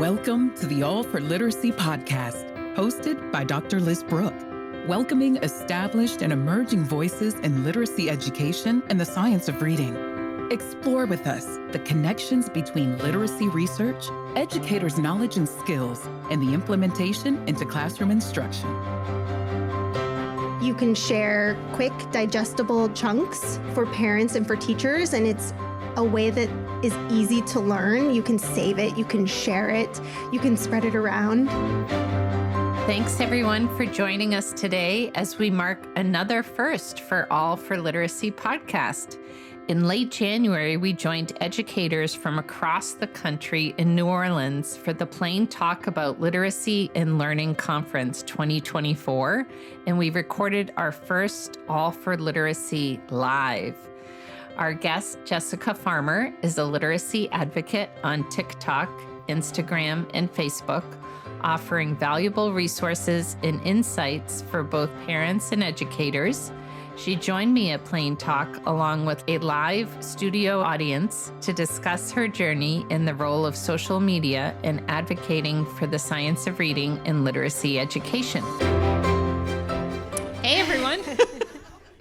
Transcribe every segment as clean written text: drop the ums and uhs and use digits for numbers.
Welcome to the All for Literacy podcast, hosted by Dr. Liz Brooke, welcoming established and emerging voices in literacy education and the science of reading. Explore with us the connections between literacy research, educators' knowledge and skills, and the implementation into classroom instruction. You can share quick, digestible chunks for parents and for teachers, and it's a way that is easy to learn. You can save it, you can share it, you can spread it around. Thanks everyone for joining us today as we mark another first for All for Literacy podcast. In late January, we joined educators from across the country in New Orleans for the Plain Talk About Literacy and Learning Conference 2024, and we recorded our first All for Literacy live. Our guest, Jessica Farmer, is a literacy advocate on TikTok, Instagram, and Facebook, offering valuable resources and insights for both parents and educators. She joined me at Plain Talk along with a live studio audience to discuss her journey in the role of social media and advocating for the science of reading in literacy education. Hey everyone,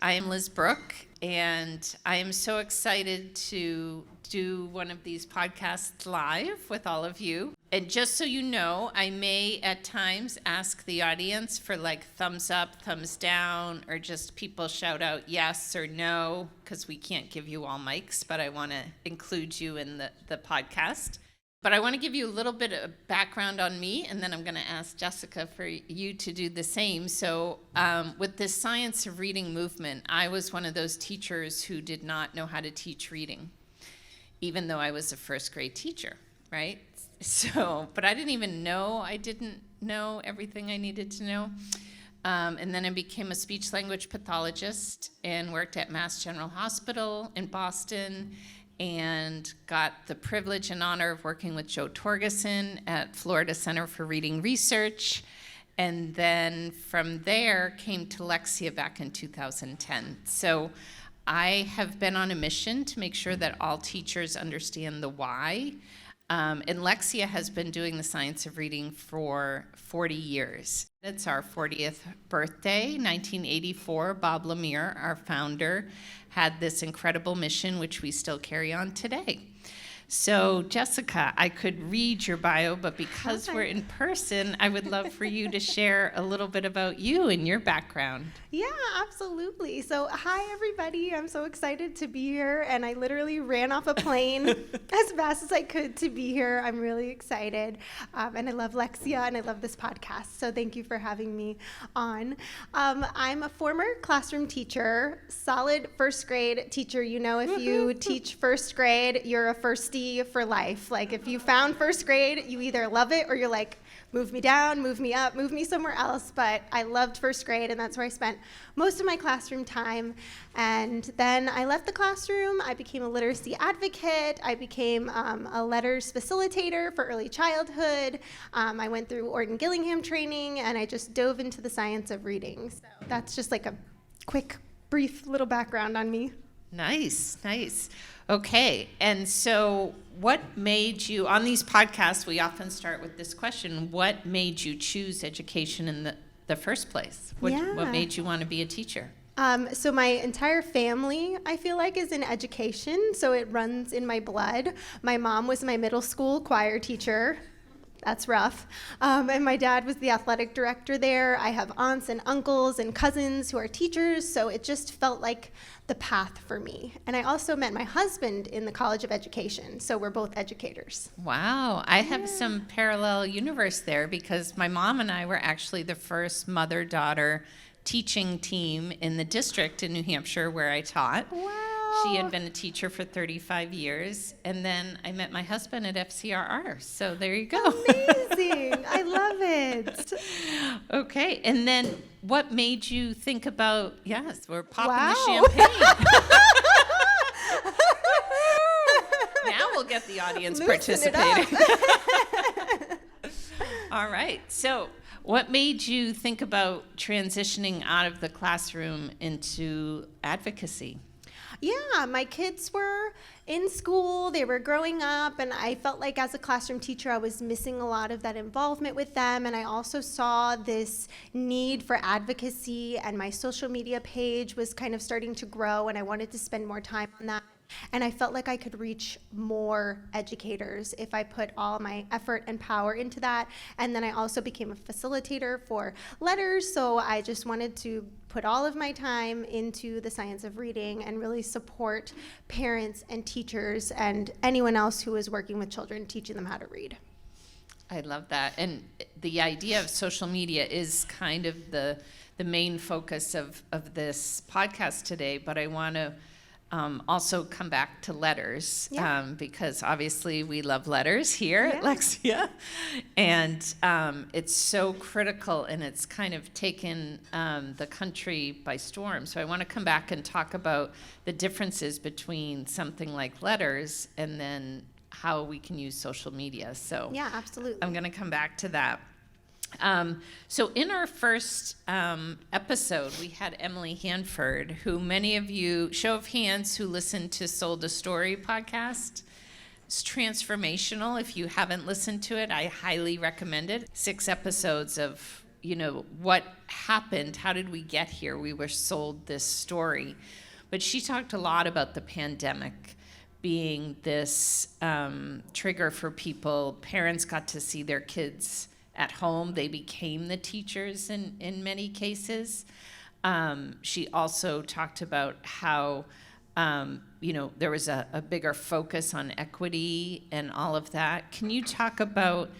I am Liz Brooke, and I am so excited to do one of these podcasts live with all of you. And just so you know, I may at times ask the audience for like thumbs up, thumbs down, or just people shout out yes or no, because we can't give you all mics, but I want to include you in the podcast. But I want to give you a little bit of background on me, and then I'm going to ask Jessica for you to do the same. So with this science of reading movement, I was one of those teachers who did not know how to teach reading, even though I was a first grade teacher, right? So, but I didn't know everything I needed to know. And then I became a speech language pathologist and worked at Mass General Hospital in Boston, and got the privilege and honor of working with Joe Torgeson at Florida Center for Reading Research. And then from there came to Lexia back in 2010. So I have been on a mission to make sure that all teachers understand the why. And Lexia has been doing the science of reading for 40 years. It's our 40th birthday, 1984. Bob Lemire, our founder, had this incredible mission, which we still carry on today. So, Jessica, I could read your bio, but because we're in person, I would love for you to share a little bit about you and your background. Yeah, absolutely. So, hi, everybody. I'm so excited to be here, and I literally ran off a plane as fast as I could to be here. I'm really excited, and I love Lexia, and I love this podcast, so thank you for having me on. I'm a former classroom teacher, solid first grade teacher. You know, if you teach first grade, you're a firstie for life. Like, if you found first grade, you either love it or you're like, move me down, move me up, move me somewhere else. But I loved first grade, and that's where I spent most of my classroom time. And then I left the classroom. I became a literacy advocate. I became a letters facilitator for early childhood. I went through Orton Gillingham training, and I just dove into the science of reading. So that's just like a quick, brief little background on me. Nice, nice. Okay, and so what made you, on these podcasts, we often start with this question, what made you choose education in the first place? What made you want to be a teacher? So my entire family, I feel like, is in education, so it runs in my blood. My mom was my middle school choir teacher. That's rough. And my dad was the athletic director there. I have aunts and uncles and cousins who are teachers, so it just felt like the path for me. And I also met my husband in the College of Education, so we're both educators. Wow, I have some parallel universe there, because my mom and I were actually the first mother-daughter teaching team in the district in New Hampshire where I taught. Wow. She had been a teacher for 35 years, and then I met my husband at FCRR, so there you go. Amazing. I love it. Okay, and then what made you think about, yes, we're popping the champagne. Now we'll get the audience participating. All right, so what made you think about transitioning out of the classroom into advocacy? Yeah, my kids were in school, they were growing up, and I felt like as a classroom teacher, I was missing a lot of that involvement with them. And I also saw this need for advocacy, and my social media page was kind of starting to grow, and I wanted to spend more time on that. And I felt like I could reach more educators if I put all my effort and power into that. And then I also became a facilitator for letters. So I just wanted to put all of my time into the science of reading and really support parents and teachers and anyone else who is working with children, teaching them how to read. I love that. And the idea of social media is kind of the main focus of this podcast today, but I want to also come back to letters, because obviously we love letters here at Lexia, and it's so critical, and it's kind of taken the country by storm. So I want to come back and talk about the differences between something like letters and then how we can use social media. So yeah, absolutely. I'm going to come back to that. So in our first episode, we had Emily Hanford, who many of you, show of hands, who listened to Sold a Story podcast. It's transformational. If you haven't listened to it, I highly recommend it. 6 episodes of, what happened, how did we get here? We were sold this story. But she talked a lot about the pandemic being this trigger for people. Parents got to see their kids at home. They became the teachers in many cases. She also talked about how, there was a bigger focus on equity and all of that. Can you talk about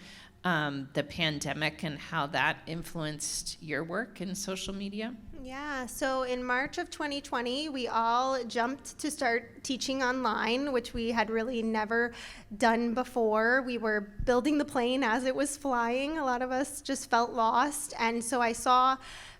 the pandemic and how that influenced your work in social media? Yeah, so in March of 2020, we all jumped to start teaching online, which we had really never done before. We were building the plane as it was flying. A lot of us just felt lost. And so I saw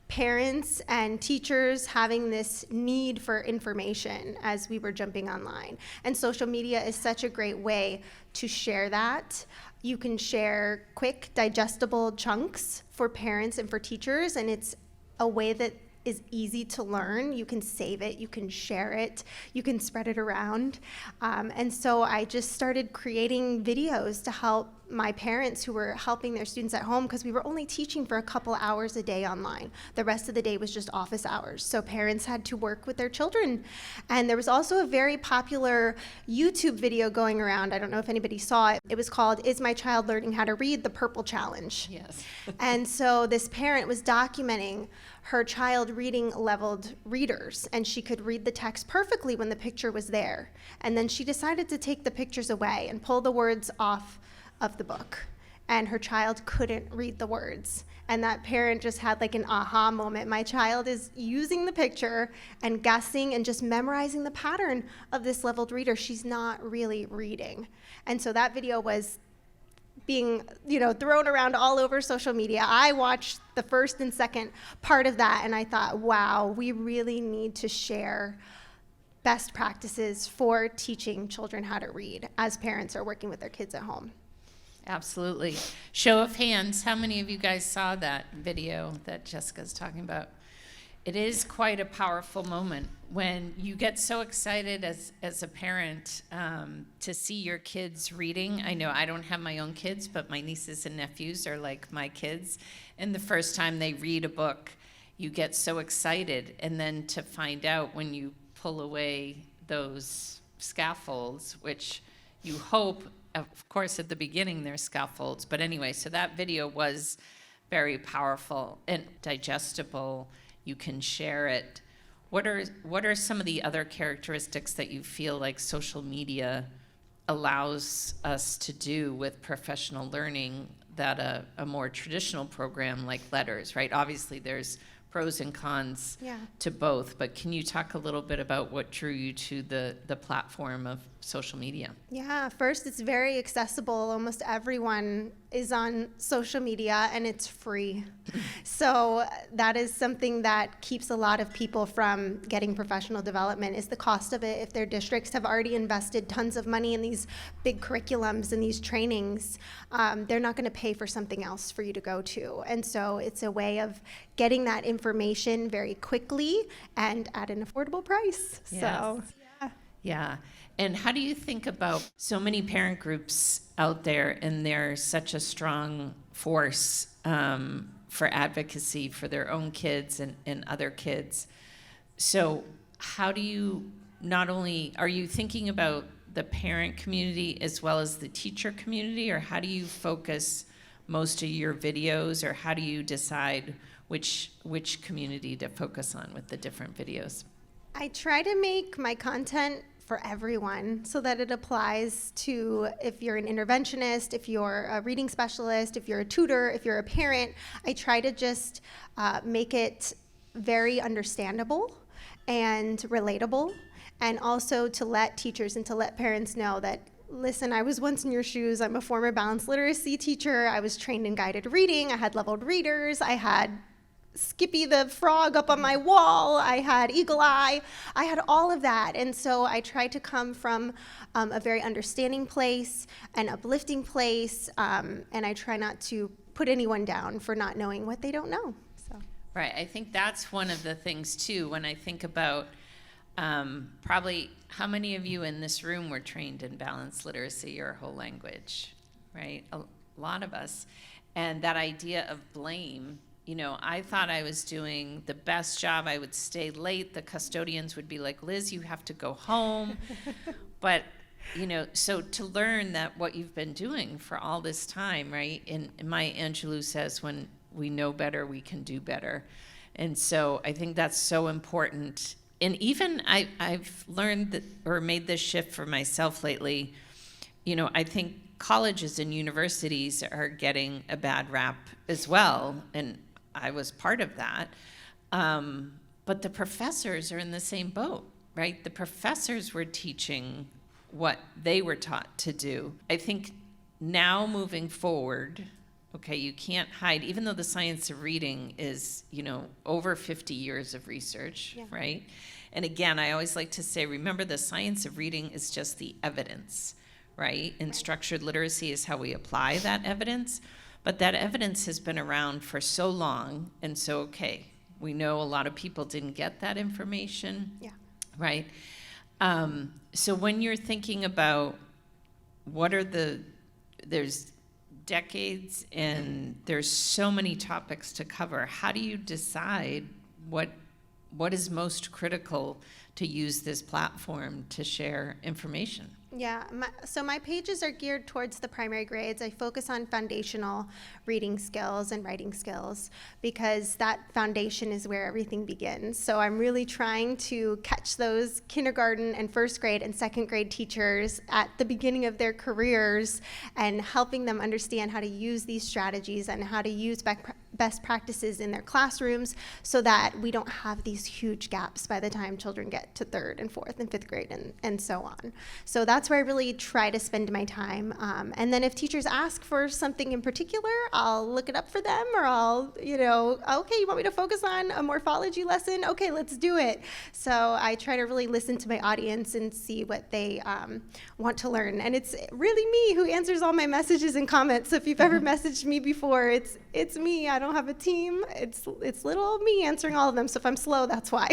parents and teachers having this need for information as we were jumping online. And social media is such a great way to share that. You can share quick, digestible chunks for parents and for teachers, and it's a way that is easy to learn. You can save it, you can share it, you can spread it around. And so I just started creating videos to help my parents who were helping their students at home, because we were only teaching for a couple hours a day online. The rest of the day was just office hours. So parents had to work with their children. And there was also a very popular YouTube video going around. I don't know if anybody saw it. It was called, "Is My Child Learning How to Read? The Purple Challenge." Yes. And so this parent was documenting her child reading leveled readers, and she could read the text perfectly when the picture was there. And then she decided to take the pictures away and pull the words off of the book, and her child couldn't read the words. And that parent just had like an aha moment. My child is using the picture and guessing and just memorizing the pattern of this leveled reader. She's not really reading. And so that video was being, thrown around all over social media. I watched the first and second part of that, and I thought, wow, we really need to share best practices for teaching children how to read as parents are working with their kids at home. Absolutely. Show of hands, how many of you guys saw that video that Jessica's talking about? It is quite a powerful moment when you get so excited as a parent to see your kids reading. I know I don't have my own kids, but my nieces and nephews are like my kids. And the first time they read a book, you get so excited. And then to find out when you pull away those scaffolds, which you hope, of course, at the beginning there's scaffolds. But anyway, so that video was very powerful and digestible. You can share it. What are some of the other characteristics that you feel like social media allows us to do with professional learning that a more traditional program like letters, right? Obviously, there's pros and cons to both, but can you talk a little bit about what drew you to the platform of social media? Yeah, first, it's very accessible. Almost everyone is on social media, and it's free. So that is something that keeps a lot of people from getting professional development, is the cost of it. If their districts have already invested tons of money in these big curriculums and these trainings, they're not going to pay for something else for you to go to. And so it's a way of getting that information very quickly and at an affordable price. Yes. So Yeah. And how do you think about so many parent groups out there, and they're such a strong force for advocacy for their own kids and other kids? So how do you, not only, are you thinking about the parent community as well as the teacher community, or how do you focus most of your videos, or how do you decide which community to focus on with the different videos? I try to make my content for everyone so that it applies to if you're an interventionist, if you're a reading specialist, if you're a tutor, if you're a parent. I try to just make it very understandable and relatable, and also to let teachers and to let parents know that, listen, I was once in your shoes. I'm a former balanced literacy teacher. I was trained in guided reading. I had leveled readers. I had Skippy the frog up on my wall. I had Eagle Eye. I had all of that. And so I try to come from a very understanding place, an uplifting place, and I try not to put anyone down for not knowing what they don't know. So. Right. I think that's one of the things, too, when I think about probably how many of you in this room were trained in balanced literacy your whole language, right? A lot of us. And that idea of blame, you know, I thought I was doing the best job. I would stay late. The custodians would be like, Liz, you have to go home. But, you know, so to learn that what you've been doing for all this time, right? And Maya Angelou says, when we know better, we can do better. And so I think that's so important. And even I've learned that, or made this shift for myself lately. You know, I think colleges and universities are getting a bad rap as well, and I was part of that. But the professors are in the same boat, right? The professors were teaching what they were taught to do. I think now moving forward, okay, you can't hide, even though the science of reading is, you know, over 50 years of research, yeah. Right? And again, I always like to say, remember, the science of reading is just the evidence, right? And structured literacy is how we apply that evidence. But that evidence has been around for so long, and so, okay, we know a lot of people didn't get that information, yeah. Right? So when you're thinking about there's decades and there's so many topics to cover, how do you decide what is most critical to use this platform to share information? Yeah, so my pages are geared towards the primary grades. I focus on foundational reading skills and writing skills because that foundation is where everything begins. So I'm really trying to catch those kindergarten and first grade and second grade teachers at the beginning of their careers and helping them understand how to use these strategies and how to use best practices in their classrooms so that we don't have these huge gaps by the time children get to third and fourth and fifth grade and so on. So that's where I really try to spend my time. And then if teachers ask for something in particular, I'll look it up for them, or I'll, okay, you want me to focus on a morphology lesson? Okay, let's do it. So I try to really listen to my audience and see what they want to learn. And it's really me who answers all my messages and comments. So if you've ever messaged me before, it's me. I don't have a team. It's little old me answering all of them. So if I'm slow, that's why.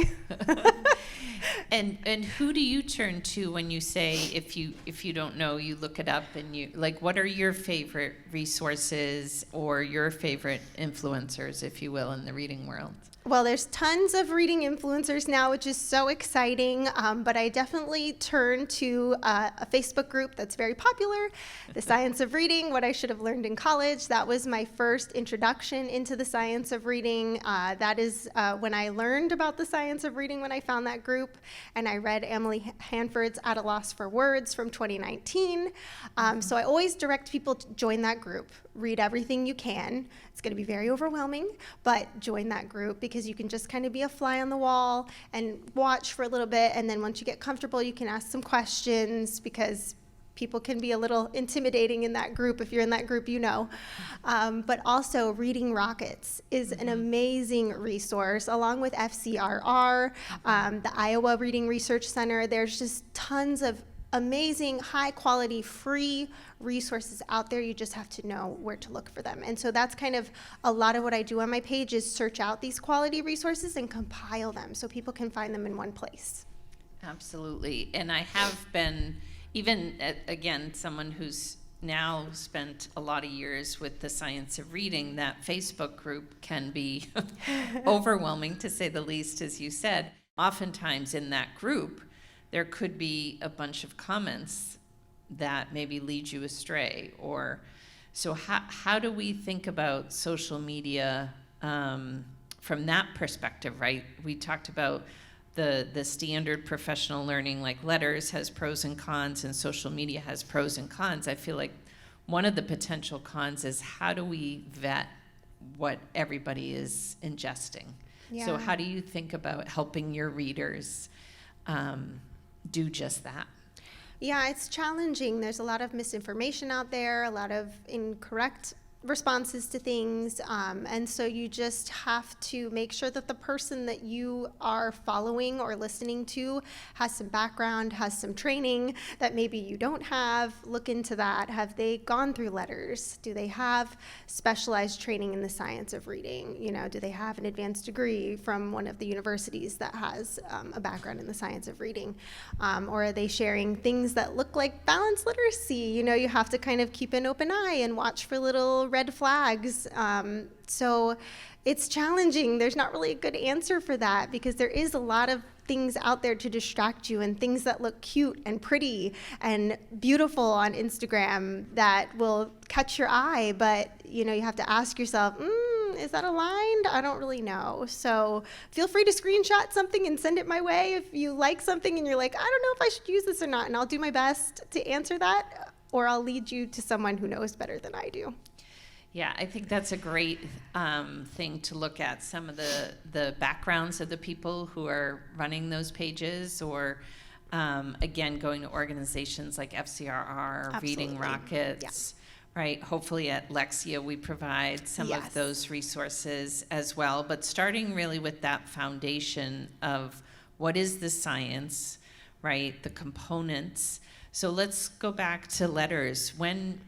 And who do you turn to when you say, if you don't know, you look it up, and you, like, what are your favorite resources or your favorite influencers, if you will, in the reading world? Well, there's tons of reading influencers now, which is so exciting, but I definitely turn to a Facebook group that's very popular, The Science of Reading, What I Should Have Learned in College. That was my first introduction into the science of reading. That is when I learned about the science of reading, when I found that group, and I read Emily Hanford's At a Loss for Words from 2019. So I always direct people to join that group. Read everything you can. It's going to be very overwhelming, but join that group because you can just kind of be a fly on the wall and watch for a little bit, and then once you get comfortable, you can ask some questions because people can be a little intimidating in that group. If you're in that group, but also Reading Rockets is an amazing resource, along with FCRR, the Iowa Reading Research Center. There's just tons of amazing, high quality, free resources out there. You just have to know where to look for them. And so that's kind of a lot of what I do on my page, is search out these quality resources and compile them so people can find them in one place. Absolutely. And I have been, even again, someone who's now spent a lot of years with the science of reading, that Facebook group can be overwhelming, to say the least, as you said. Oftentimes in that group, there could be a bunch of comments that maybe lead you astray. Or so how do we think about social media from that perspective, right? We talked about the standard professional learning, like letters has pros and cons and social media has pros and cons. I feel like one of the potential cons is, how do we vet what everybody is ingesting? Yeah. So how do you think about helping your readers do just that? Yeah, it's challenging. There's a lot of misinformation out there, a lot of incorrect responses to things, and so you just have to make sure that the person that you are following or listening to has some background, has some training that maybe you don't have. Look into that. Have they gone through letters? Do they have specialized training in the science of reading? You know, do they have an advanced degree from one of the universities that has a background in the science of reading? Or are they sharing things that look like balanced literacy? You know, you have to kind of keep an open eye and watch for little red flags. So it's challenging. There's not really a good answer for that, because there is a lot of things out there to distract you, and things that look cute and pretty and beautiful on Instagram that will catch your eye. But, you know, you have to ask yourself, is that aligned? I don't really know. So feel free to screenshot something and send it my way if you like something and you're like, I don't know if I should use this or not. And I'll do my best to answer that, or I'll lead you to someone who knows better than I do. Yeah, I think that's a great thing to look at, some of the backgrounds of the people who are running those pages, or again, going to organizations like FCRR, Absolutely. Reading Rockets, right? Hopefully at Lexia we provide some of those resources as well, but starting really with that foundation of what is the science, right? The components. So let's go back to letters. When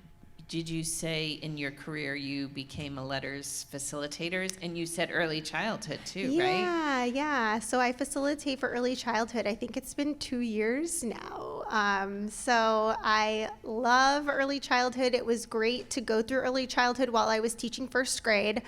did you say in your career you became a letters facilitator? And you said early childhood too, right? Yeah. So I facilitate for early childhood. I think it's been 2 years now. So I love early childhood. It was great to go through early childhood while I was teaching first grade,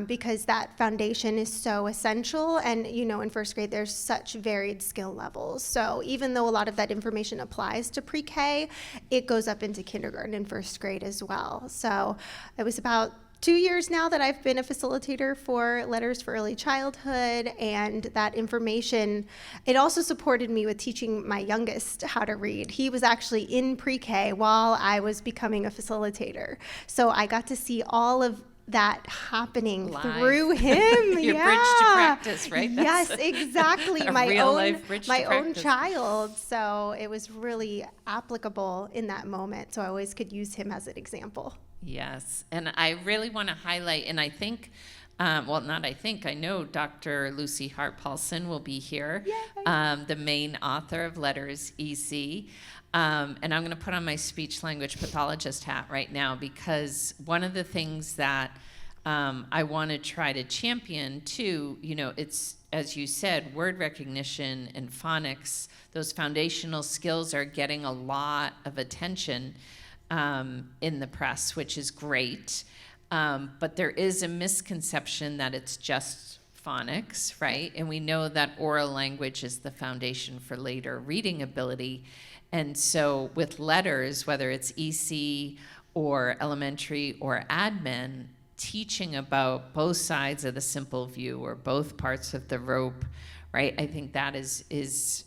because that foundation is so essential. And, you know, in first grade, there's such varied skill levels. So even though a lot of that information applies to pre-K, it goes up into kindergarten and first grade as well. So it was about 2 years now that I've been a facilitator for Letters for Early Childhood, and that information, it also supported me with teaching my youngest how to read. He was actually in pre-K while I was becoming a facilitator. So I got to see all of that happening live through him. Your bridge to practice, right? Yes, exactly. My own child. So it was really applicable in that moment. So I always could use him as an example. Yes, and I really want to highlight, and I think, I know Dr. Lucy Hart Paulson will be here, the main author of Letters EC. And I'm going to put on my speech language pathologist hat right now, because one of the things that I want to try to champion too, you know, it's, as you said, word recognition and phonics, those foundational skills are getting a lot of attention in the press, which is great. But there is a misconception that it's just phonics, right? And we know that oral language is the foundation for later reading ability. And so with letters, whether it's EC or elementary or admin, teaching about both sides of the simple view or both parts of the rope, right? I think that is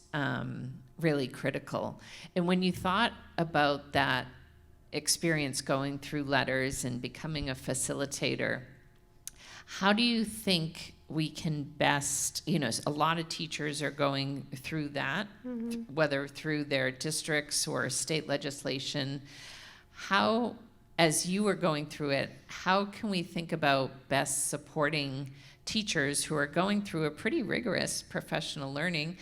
really critical. And when you thought about that experience going through letters and becoming a facilitator, how do you think we can best, you know, a lot of teachers are going through that, whether through their districts or state legislation. How, as you were going through it, how can we think about best supporting teachers who are going through a pretty rigorous professional learning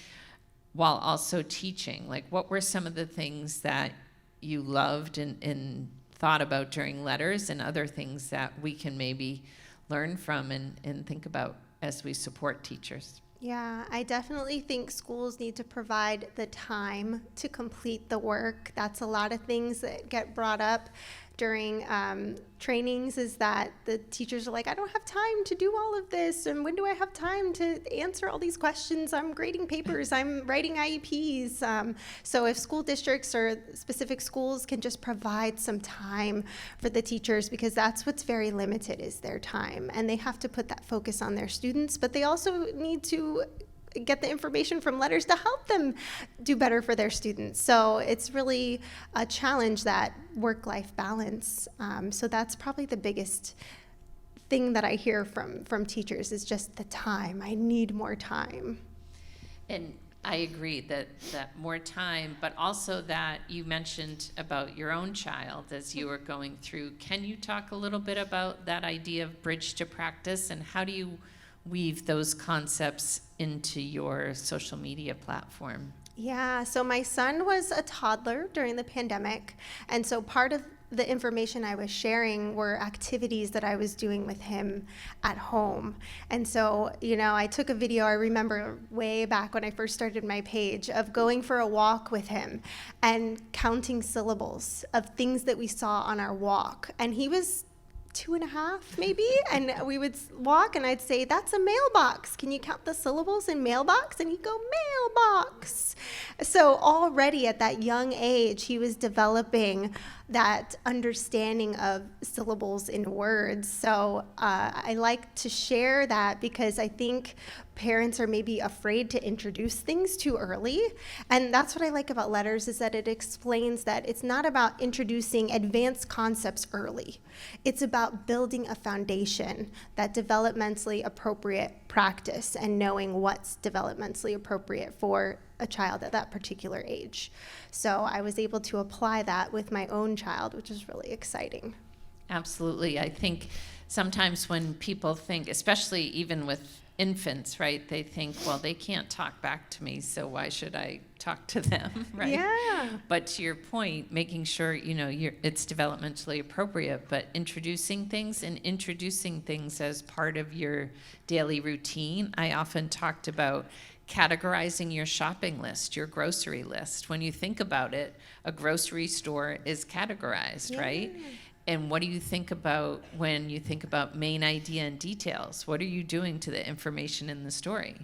while also teaching? Like, what were some of the things that you loved and thought about during letters, and other things that we can maybe learn from and think about as we support teachers? Yeah, I definitely think schools need to provide the time to complete the work. That's a lot of things that get brought up during trainings, is that the teachers are like, I don't have time to do all of this, and when do I have time to answer all these questions? I'm grading papers, I'm writing IEPs. So if school districts or specific schools can just provide some time for the teachers, because that's what's very limited, is their time, and they have to put that focus on their students, but they also need to get the information from letters to help them do better for their students. So it's really a challenge, that work-life balance. So that's probably the biggest thing that I hear from teachers, is just the time. I need more time. And I agree that more time, but also that you mentioned about your own child as you were going through. Can you talk a little bit about that idea of bridge to practice, and how do you weave those concepts into your social media platform? Yeah, so my son was a toddler during the pandemic, and so part of the information I was sharing were activities that I was doing with him at home. And so, I took a video, I remember way back when I first started my page, of going for a walk with him and counting syllables of things that we saw on our walk. And he was 2.5 maybe, and we would walk and I'd say, that's a mailbox. Can you count the syllables in mailbox? And he'd go, mailbox. So already at that young age, he was developing that understanding of syllables in words. So I like to share that, because I think parents are maybe afraid to introduce things too early. And that's what I like about letters, is that it explains that it's not about introducing advanced concepts early. It's about building a foundation, that developmentally appropriate practice, and knowing what's developmentally appropriate for a child at that particular age. So I was able to apply that with my own child, which is really exciting. Absolutely. I think sometimes when people think, especially even with infants, right, they think, well, they can't talk back to me, so why should I talk to them, right? Yeah. But to your point, making sure, it's developmentally appropriate, but introducing things as part of your daily routine. I often talked about categorizing your shopping list, your grocery list. When you think about it, a grocery store is categorized, right? And what do you think about when you think about main idea and details? What are you doing to the information in the story?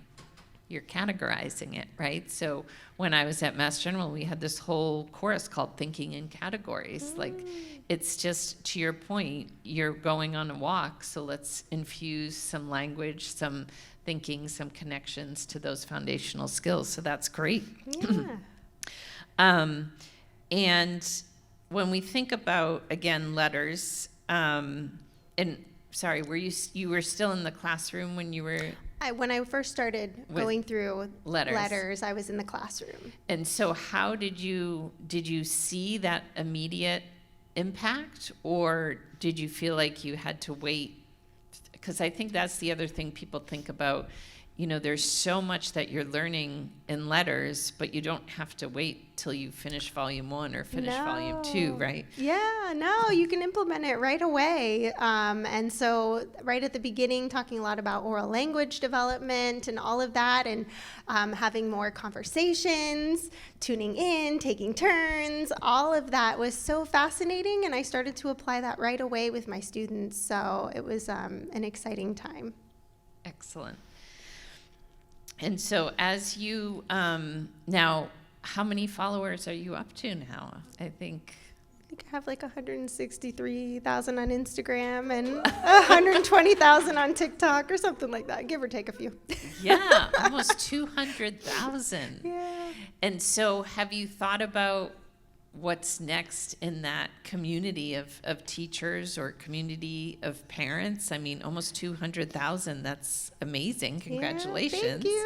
You're categorizing it, right? So when I was at Mass General, we had this whole course called Thinking in Categories. Like, it's just, to your point, you're going on a walk, so let's infuse some language, some thinking, some connections to those foundational skills. So that's great. Yeah. And when we think about, again, letters, and sorry, you were still in the classroom when you were? When I first started going through letters, I was in the classroom. And so how did you see that immediate impact, or did you feel like you had to wait? Because I think that's the other thing people think about. There's so much that you're learning in letters, but you don't have to wait till you finish volume 1 or finish volume 2, right? Yeah, no, you can implement it right away. And so right at the beginning, talking a lot about oral language development and all of that, and having more conversations, tuning in, taking turns, all of that was so fascinating. And I started to apply that right away with my students. So it was an exciting time. Excellent. And so as you, now, how many followers are you up to now? I think I have like 163,000 on Instagram and 120,000 on TikTok or something like that, give or take a few. Yeah, almost 200,000. Yeah. And so have you thought about what's next in that community of teachers or community of parents? I mean, almost 200,000, that's amazing. Congratulations. Yeah,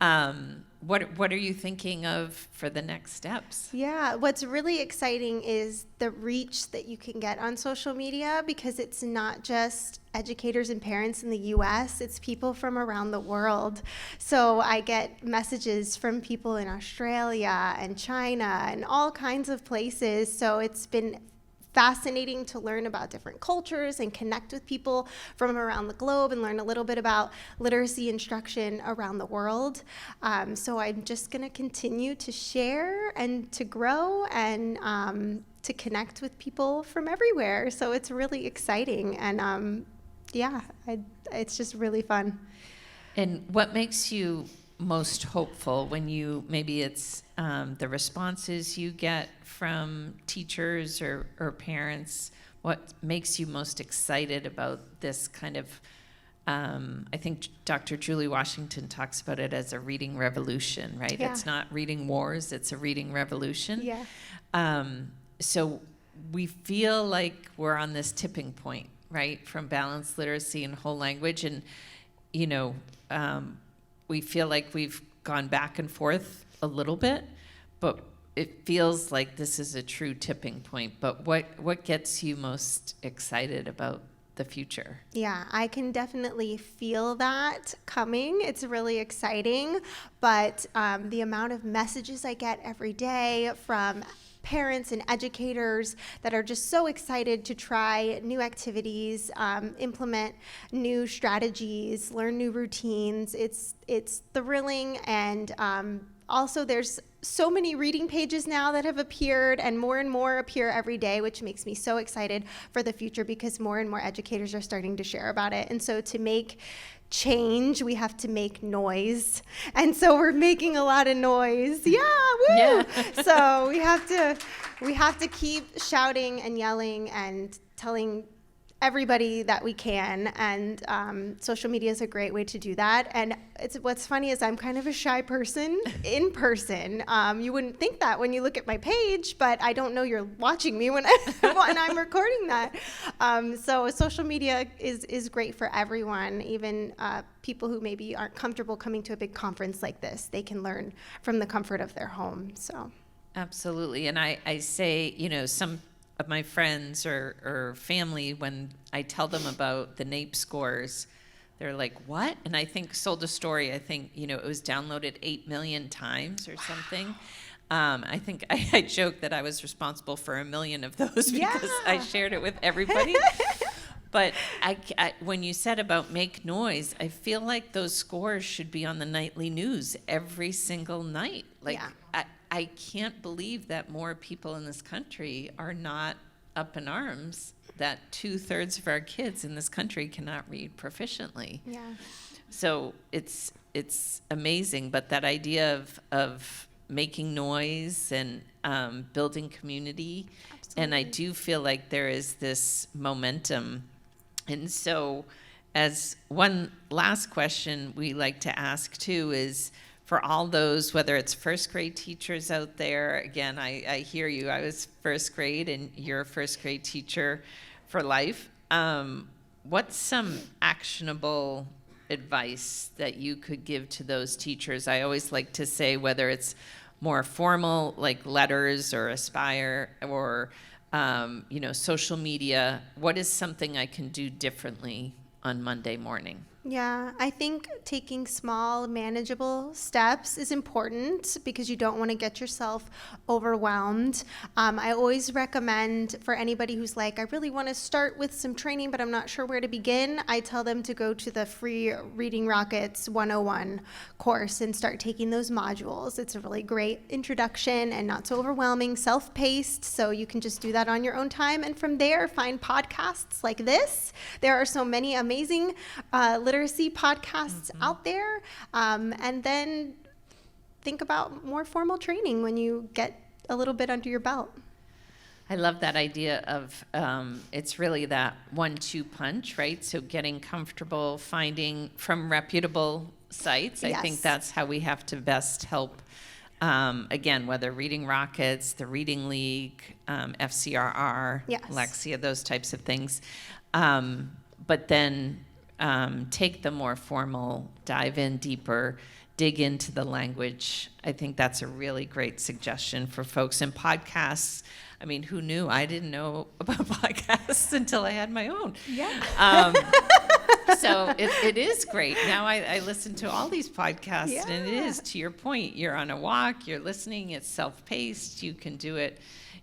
thank you. What are you thinking of for the next steps? Yeah, what's really exciting is the reach that you can get on social media, because it's not just educators and parents in the US, it's people from around the world. So I get messages from people in Australia and China and all kinds of places. So it's been fascinating to learn about different cultures and connect with people from around the globe and learn a little bit about literacy instruction around the world. So I'm just going to continue to share and to grow and to connect with people from everywhere. So it's really exciting. And it's just really fun. And what makes you most hopeful when maybe it's the responses you get from teachers or parents? What makes you most excited about this kind of, I think Dr. Julie Washington talks about it as a reading revolution, right? Yeah. It's not reading wars, it's a reading revolution. Yeah. So we feel like we're on this tipping point, right? From balanced literacy and whole language. And, we feel like we've gone back and forth a little bit, but it feels like this is a true tipping point. But what gets you most excited about the future? Yeah, I can definitely feel that coming. It's really exciting, but the amount of messages I get every day from parents and educators that are just so excited to try new activities, implement new strategies, learn new routines. It's thrilling, and also there's so many reading pages now that have appeared, and more appear every day, which makes me so excited for the future because more and more educators are starting to share about it. And so to make change, we have to make noise, and so we're making a lot of noise. Yeah, woo! Yeah. So we have to keep shouting and yelling and telling everybody that we can, and social media is a great way to do that. And what's funny is I'm kind of a shy person in person. You wouldn't think that when you look at my page, but I don't know you're watching me when I'm recording that. So social media is great for everyone, even people who maybe aren't comfortable coming to a big conference like this. They can learn from the comfort of their home. So absolutely. And I say, some of my friends or family, when I tell them about the NAEP scores, they're like, what? And I think sold a story. I think, it was downloaded 8 million times or something. I think I joked that I was responsible for 1 million of those because I shared it with everybody. But when you said about make noise, I feel like those scores should be on the nightly news every single night. I can't believe that more people in this country are not up in arms that 2/3 of our kids in this country cannot read proficiently. Yeah. So it's amazing, but that idea of making noise and building community, absolutely. And I do feel like there is this momentum. And so as one last question we like to ask too is, for all those, whether it's first grade teachers out there, again, I hear you. I was first grade, and you're a first grade teacher for life. What's some actionable advice that you could give to those teachers? I always like to say, whether it's more formal, like letters or Aspire, or social media, what is something I can do differently on Monday morning? Yeah, I think taking small, manageable steps is important because you don't want to get yourself overwhelmed. I always recommend for anybody who's like, I really want to start with some training, but I'm not sure where to begin. I tell them to go to the free Reading Rockets 101 course and start taking those modules. It's a really great introduction and not so overwhelming, self-paced, so you can just do that on your own time. And from there, find podcasts like this. There are so many amazing literacy podcasts out there, and then think about more formal training when you get a little bit under your belt. I love that idea of it's really that 1-2 punch, right? So getting comfortable finding from reputable sites. Yes. I think that's how we have to best help, again, whether Reading Rockets, the Reading League, FCRR, yes. Lexia, those types of things. But then take the more formal, dive in deeper, dig into the language. I think that's a really great suggestion for folks. And podcasts, I mean, who knew? I didn't know about podcasts until I had my own. Yeah. So it is great. Now I listen to all these podcasts, and it is, to your point, you're on a walk, you're listening, it's self-paced, you can do it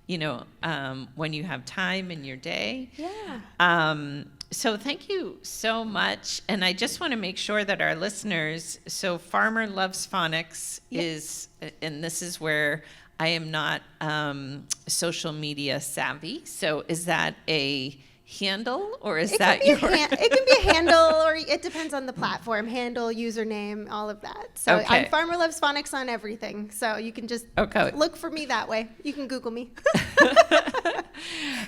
when you have time in your day. Yeah. So thank you so much. And I just want to make sure that our listeners, so Farmer Loves Phonics is, and this is where I am not social media savvy. So is that a handle, or is that your... It can be a handle, or it depends on the platform. Handle, username, all of that. So Okay. I'm Farmer Loves Phonics on everything. So you can just look for me that way. You can Google me.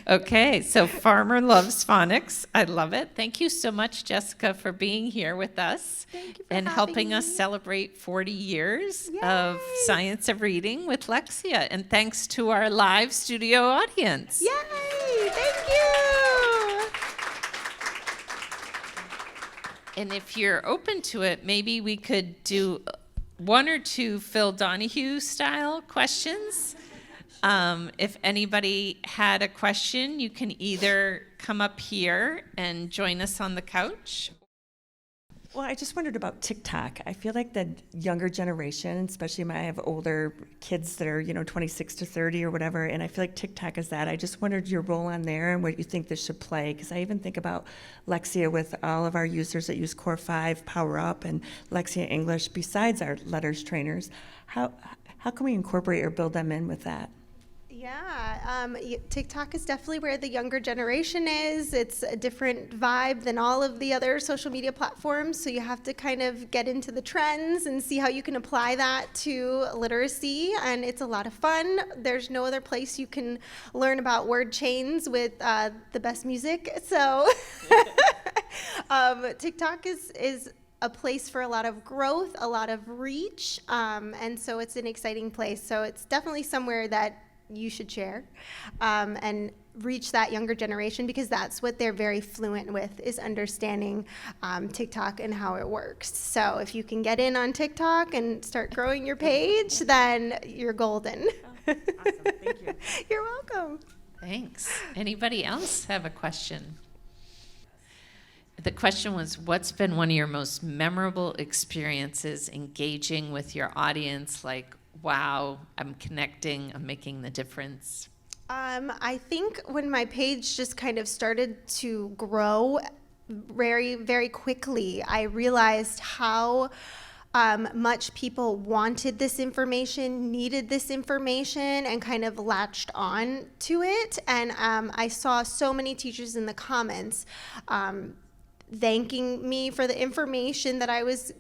Okay, so Farmer Loves Phonics. I love it. Thank you so much, Jessica, for being here with us. Thank you for and having helping me. us celebrate 40 years Yay. of Science of Reading with Lexia. And thanks to our live studio audience. Yay! Thank you! And if you're open to it, maybe we could do one or two Phil Donahue style questions. If anybody had a question, you can either come up here and join us on the couch. Well, I just wondered about TikTok. I feel like the younger generation, especially I have older kids that are, 26 to 30 or whatever, and I feel like TikTok is that. I just wondered your role on there and what you think this should play, because I even think about Lexia with all of our users that use Core 5, Power Up, and Lexia English, besides our letters trainers. How can we incorporate or build them in with that? Yeah, TikTok is definitely where the younger generation is. It's a different vibe than all of the other social media platforms, so you have to kind of get into the trends and see how you can apply that to literacy, and it's a lot of fun. There's no other place you can learn about word chains with the best music, so TikTok is a place for a lot of growth, a lot of reach, and so it's an exciting place. So it's definitely somewhere that you should share and reach that younger generation, because that's what they're very fluent with, is understanding TikTok and how it works. So if you can get in on TikTok and start growing your page, then you're golden. Oh, awesome. Thank you. You're welcome. Thanks. Anybody else have a question? The question was, what's been one of your most memorable experiences engaging with your audience? Like, wow, I'm connecting, I'm making the difference. I think when my page just kind of started to grow very, very quickly, I realized how much people wanted this information, needed this information, and kind of latched on to it. And I saw so many teachers in the comments thanking me for the information that I was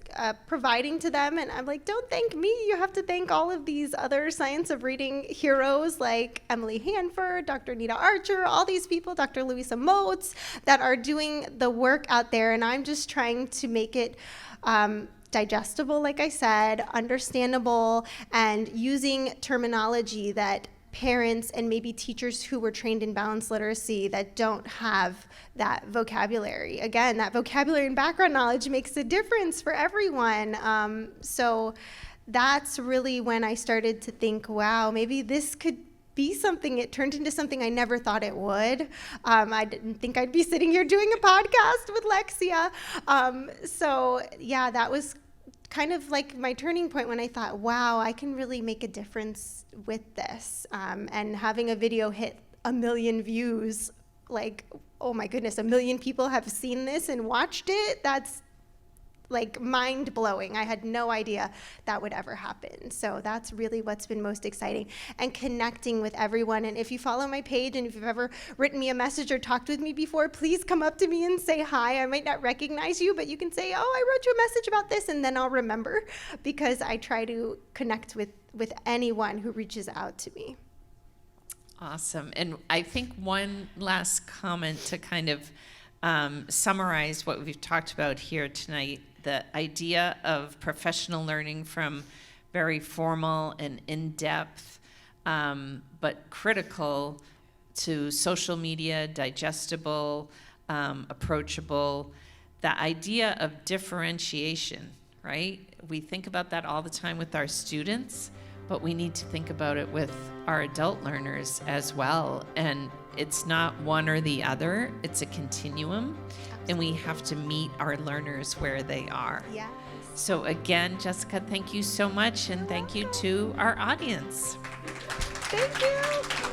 providing to them. And I'm like, don't thank me. You have to thank all of these other Science of Reading heroes like Emily Hanford, Dr. Anita Archer, all these people, Dr. Louisa Moats, that are doing the work out there. And I'm just trying to make it digestible, like I said, understandable, and using terminology that parents and maybe teachers who were trained in balanced literacy that don't have that vocabulary. Again, that vocabulary and background knowledge makes a difference for everyone. So that's really when I started to think, wow, maybe this could be something. It turned into something I never thought it would. I didn't think I'd be sitting here doing a podcast with Lexia. So yeah, that was kind of like my turning point when I thought, wow, I can really make a difference with this. And having a video hit 1 million views, like, oh my goodness, 1 million people have seen this and watched it. That's like mind-blowing. I had no idea that would ever happen. So that's really what's been most exciting, and connecting with everyone. And if you follow my page and if you've ever written me a message or talked with me before, please come up to me and say hi. I might not recognize you, but you can say, oh, I wrote you a message about this, and then I'll remember, because I try to connect with anyone who reaches out to me. Awesome. And I think one last comment to kind of summarize what we've talked about here tonight: the idea of professional learning from very formal and in-depth, but critical, to social media, digestible, approachable. The idea of differentiation, right? We think about that all the time with our students, but we need to think about it with our adult learners as well. And it's not one or the other, it's a continuum. And we have to meet our learners where they are. Yes. So again, Jessica, thank you so much, and thank you to our audience. Thank you.